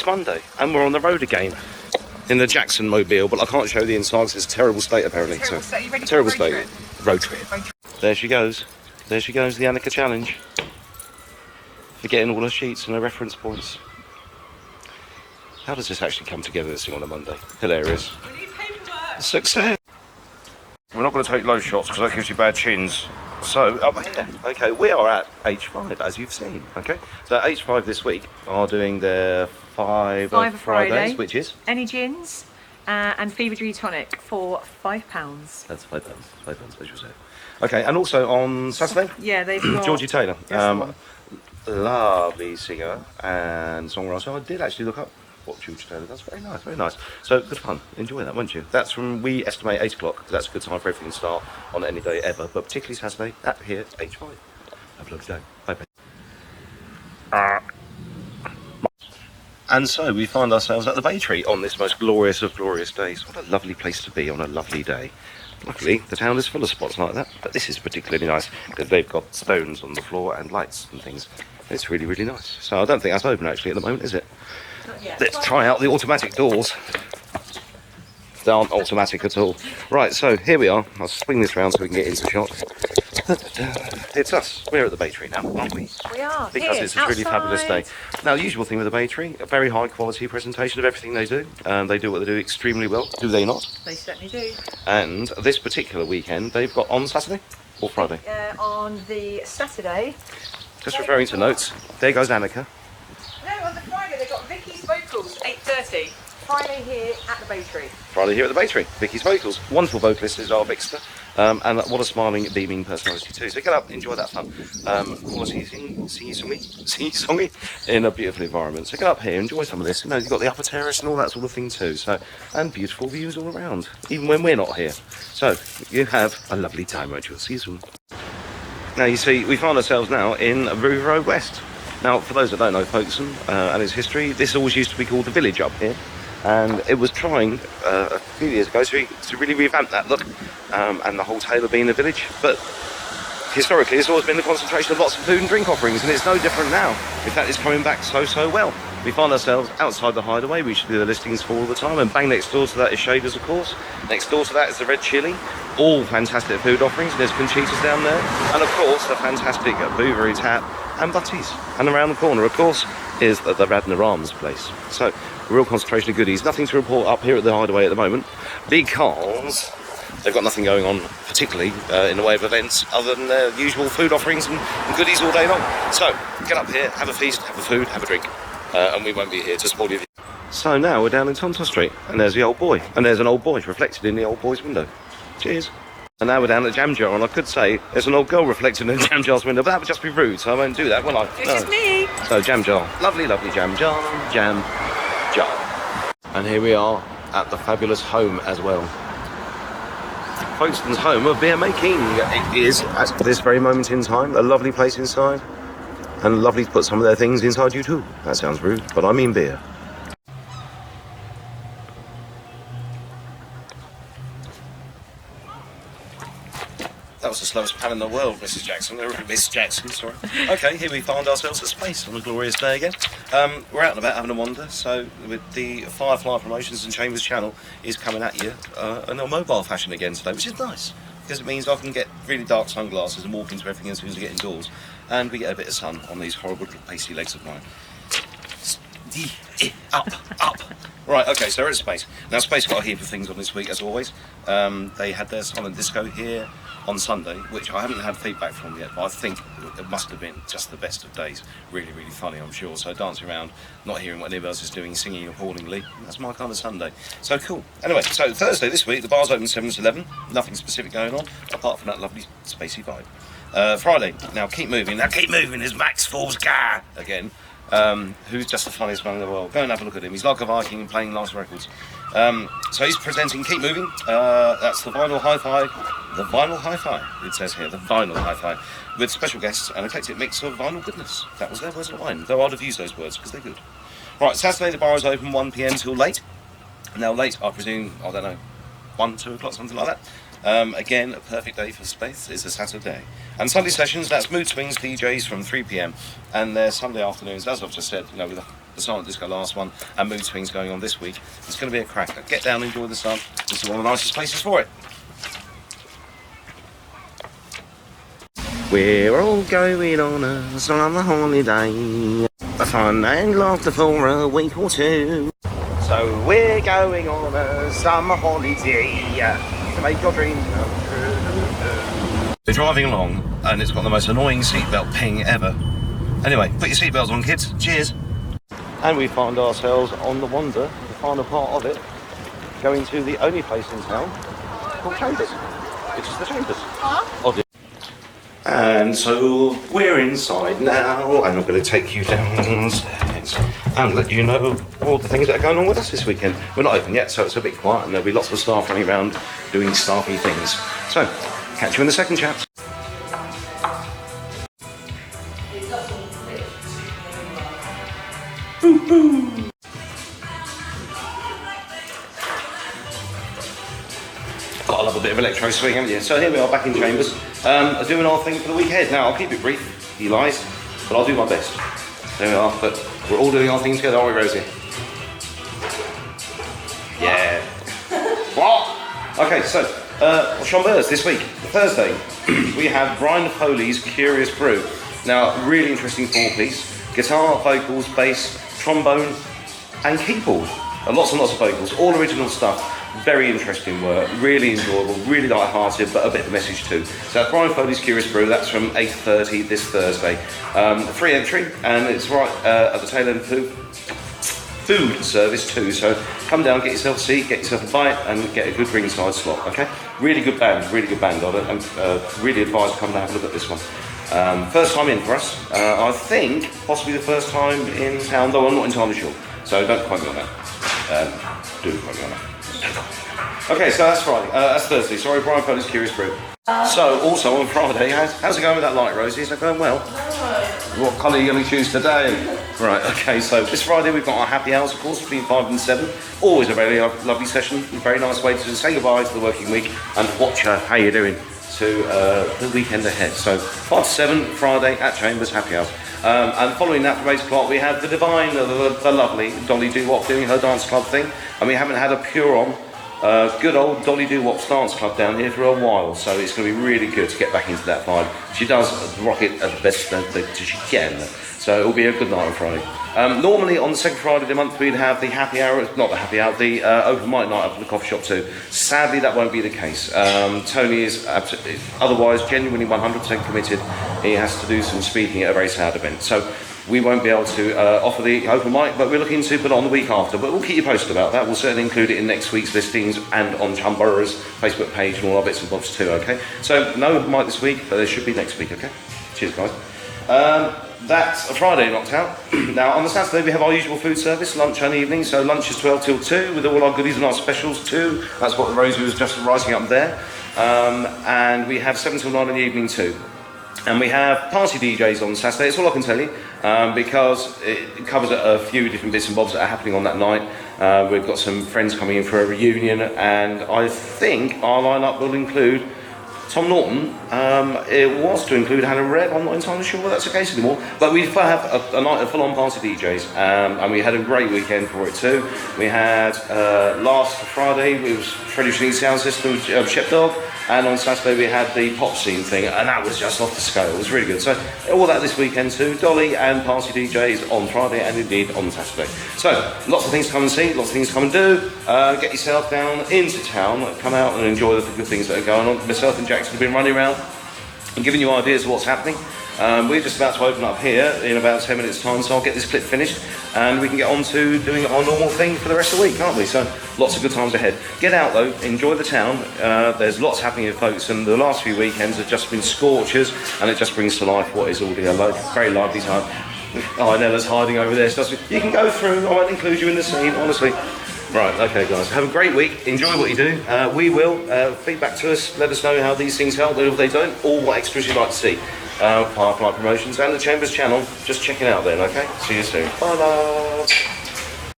It's Monday, and we're on the road again in the Jackson Mobile, but I can't show the inside because it's a terrible state apparently. Terrible state. You ready terrible for a state. Road trip. There she goes. There she goes, the Annika challenge. Forgetting all her sheets and her reference points. How does this actually come together, this thing on a Monday? Hilarious. We need paperwork. Success. We're not going to take low shots because that gives you bad chins. So, up here, okay, we are at H5, as you've seen, okay? So, H5 this week are doing their five Fridays, which is? Any gins and Fever Tree Tonic for £5. That's £5, as you say. Okay, and also on Saturday? Yeah, they've got... Georgie Taylor, lovely singer and songwriter. I did actually look up what Georgie Taylor does. Very nice, very nice. So, good fun. Enjoy that, won't you? That's from, we estimate 8 o'clock, because that's a good time for everything to start on any day ever, but particularly Saturday at here, H5. Have a lovely day. Bye-bye. And so we find ourselves at the Bay Tree on this most glorious of glorious days. What a lovely place to be on a lovely day. Luckily, the town is full of spots like that, but this is particularly nice because they've got stones on the floor and lights and things. It's really, really nice. So I don't think that's open actually at the moment, is it? Not yet. Let's try out the automatic doors. They aren't automatic at all. Right, so here we are. I'll swing this round so we can get into shot. It's us. We're at the Bay Tree now, aren't we? We are. Because here, it's a really fabulous day. Now, the usual thing with the Bay Tree, a very high quality presentation of everything they do. They do what they do extremely well, do they not? They certainly do. And this particular weekend, they've got on Saturday or Friday? On the Saturday. Just referring to notes, there goes Annika. No, on the Friday they've got Vicky's Vocals, 8:30. Friday here at the Bay Tree. Friday here at the Bay Tree, Vicky's Vocals. Wonderful vocalist is our Vixter. And what a smiling, beaming personality too. So get up, enjoy that fun. Quality singing-songy in a beautiful environment. So get up here, enjoy some of this. You know, you've got the upper terrace and all that sort of thing too. So, and beautiful views all around, even when we're not here. So you have a lovely time, won't you? See you soon. Now you see, we find ourselves now in Ruby Road West. Now, for those that don't know Folkey and its history, this always used to be called the Village up here. And it was trying a few years ago to really revamp that look and the whole tale of being a village. But historically, it's always been the concentration of lots of food and drink offerings, and it's no different now. In fact, it's coming back so well. We find ourselves outside the Hideaway, which do the listings for all the time, and bang next door to that is Shaders, of course. Next door to that is the Red Chili, all fantastic food offerings. There's Conchitas down there, and of course the fantastic Bouverie Tap and Butties. And around the corner, of course, is the Radnor Arms place. So, a real concentration of goodies. Nothing to report up here at the Hideaway at the moment, because they've got nothing going on particularly in the way of events other than their usual food offerings and goodies all day long. So, get up here, have a feast, have a food, have a drink, and we won't be here to spoil you. So now we're down in Tonton Street, and there's the old boy, and there's an old boy reflected in the old boy's window. Cheers. And now we're down at Jam Jar, and I could say there's an old girl reflected in Jam Jar's window, but that would just be rude, so I won't do that, will I? It's just me. So Jam Jar, lovely, lovely Jam Jar, Jam Jar. And here we are at the fabulous home as well. Folkey's home of beer making. It is, at this very moment in time, a lovely place inside, and lovely to put some of their things inside you too. That sounds rude, but I mean beer. That was the slowest pan in the world, Mrs. Jackson. Miss Jackson, sorry. Okay, here we find ourselves at Space on a glorious day again. We're out and about having a wander, so with the Firefly Promotions and Chambers channel is coming at you in a mobile fashion again today, which is nice, because it means I can get really dark sunglasses and walk into everything as soon as I get indoors, and we get a bit of sun on these horrible little pasty legs of mine. Up. Right, okay, so we're at Space. Now, Space got a heap of things on this week, as always. They had their silent disco here on Sunday, which I haven't had feedback from yet, but I think it must have been just the best of days. Really, really funny, I'm sure. So dancing around, not hearing what anybody else is doing, singing appallingly. That's my kind of Sunday. So cool. Anyway, so Thursday this week, the bar's open 7 to 11. Nothing specific going on, apart from that lovely spacey vibe. Friday, now keep moving. Now keep moving is Max Forbes Gar again. Who's just the funniest man in the world. Go and have a look at him. He's like a Viking playing last records. So he's presenting Keep Moving. That's the Vinyl Hi-Fi. The Vinyl Hi-Fi, it says here. The Vinyl Hi-Fi. With special guests and an eclectic mix of vinyl goodness. That was their words of mine. Though I'd have used those words because they're good. Right, Saturday the bar is open 1 p.m. till late. Now late, I presume, I don't know, 1, 2 o'clock, something like that. Again, a perfect day for Space is a Saturday. And Sunday sessions, that's Mood Swings DJs from 3 p.m. And their Sunday afternoons, as I've just said, you know, with a the silent disco last one, and mood swings going on this week. It's going to be a cracker. Get down, enjoy the sun. This is one of the nicest places for it. We're all going on a summer holiday, a fun and laughter for a week or two. So we're going on a summer holiday to make your dreams come true. We're driving along and it's got the most annoying seatbelt ping ever. Anyway, put your seatbelts on, kids. Cheers. And we find ourselves on the wander, the final part of it, going to the only place in town called Chambers, which is the Chambers. Huh? And so we're inside now, and I'm going to take you downstairs and let you know all the things that are going on with us this weekend. We're not open yet, so it's a bit quiet, and there'll be lots of staff running around doing staffy things. So, catch you in the second, chaps. Boo boo! Gotta love a bit of electro swing, haven't you? So here we are back in Chambers, doing our thing for the week ahead. Now, I'll keep it brief, he lies, but I'll do my best. There we are, but we're all doing our thing together, aren't we, Rosie? Yeah. What? Okay, so, Chambers this week, Thursday, we have Brian Foley's Curious Brew. Now, really interesting four-piece, guitar, vocals, bass, trombone, and keyboard. Lots and lots of vocals, all original stuff. Very interesting work, really enjoyable, really light-hearted, but a bit of a message too. So that's Brian Foley's Curious Brew, that's from 8:30 this Thursday. Free entry, and it's right at the tail end of food service too, so come down, get yourself a seat, get yourself a bite, and get a good ringside slot, okay? Really good band on it, and really advise to come and have a look at this one. First time in for us, I think possibly the first time in town, though I'm not entirely sure, so don't quote me on that. Do quote me on that. Okay, so that's Friday. That's Thursday. Sorry, Brian Foley's Curious Brew. So, also on Friday, how's it going with that light, Rosie? Is that going well? No. What colour are you going to choose today? Right, okay, so this Friday we've got our happy hours, of course, between 5 and 7. Always a very lovely session, a very nice way to say goodbye to the working week and watch how you're doing to the weekend ahead. So, 5 to 7, Friday at Chambers, happy hours. And following that from 8 o'clock we have the divine, the lovely Dolly Doo-Wop doing her dance club thing, and we haven't had a pure on good old Dolly Doo-Wop's dance club down here for a while, so it's going to be really good to get back into that vibe. She does rock it at the best that she can, so it'll be a good night on Friday. Normally on the second Friday of the month we'd have the happy hour, not the happy hour, the open mic night up at the coffee shop too. Sadly that won't be the case. Tony is absolutely, otherwise genuinely 100% committed. He has to do some speaking at a very sad event, so we won't be able to offer the open mic, but we're looking to put it on the week after. But we'll keep you posted about that. We'll certainly include it in next week's listings and on Chambers' Facebook page and all our bits and bobs too, okay? So, no open mic this week, but there should be next week, okay? Cheers, guys. That's a Friday knocked out. Now, on the Saturday, we have our usual food service, lunch and evening. So, lunch is 12 till 2 with all our goodies and our specials too. That's what Rosie was just writing up there. And we have 7 till 9 in the evening too. And we have party DJs on Saturday, that's all I can tell you, because it covers a few different bits and bobs that are happening on that night. We've got some friends coming in for a reunion, and I think our lineup will include Tom Norton. It was to include Hannah Red, I'm not entirely sure whether that's the case anymore, but we have a night of full-on party DJs, and we had a great weekend for it too. We had, last Friday, it was traditionally sound system with Shep Dog, and on Saturday we had the pop scene thing, and that was just off the scale. It was really good. So all that this weekend too. Dolly and party DJs on Friday and indeed on Saturday. So lots of things to come and see, lots of things to come and do. Get yourself down into town, come out and enjoy the good things that are going on. Myself and Jackson have been running around and giving you ideas of what's happening. We're just about to open up here in about 10 minutes time, so I'll get this clip finished and we can get on to doing our normal thing for the rest of the week, can't we? So lots of good times ahead. Get out though, enjoy the town. There's lots happening here, folks, and the last few weekends have just been scorchers, and it just brings to life what is already a very lively time. Oh, Nella's hiding over there. You can go through, I won't include you in the scene, honestly. Right, okay guys, have a great week, enjoy what you do. We will, feedback to us, let us know how these things help, if they don't, or what extras you'd like to see. Firefly Promotions and the Chambers channel, just check it out then, okay? See you soon. Bye love.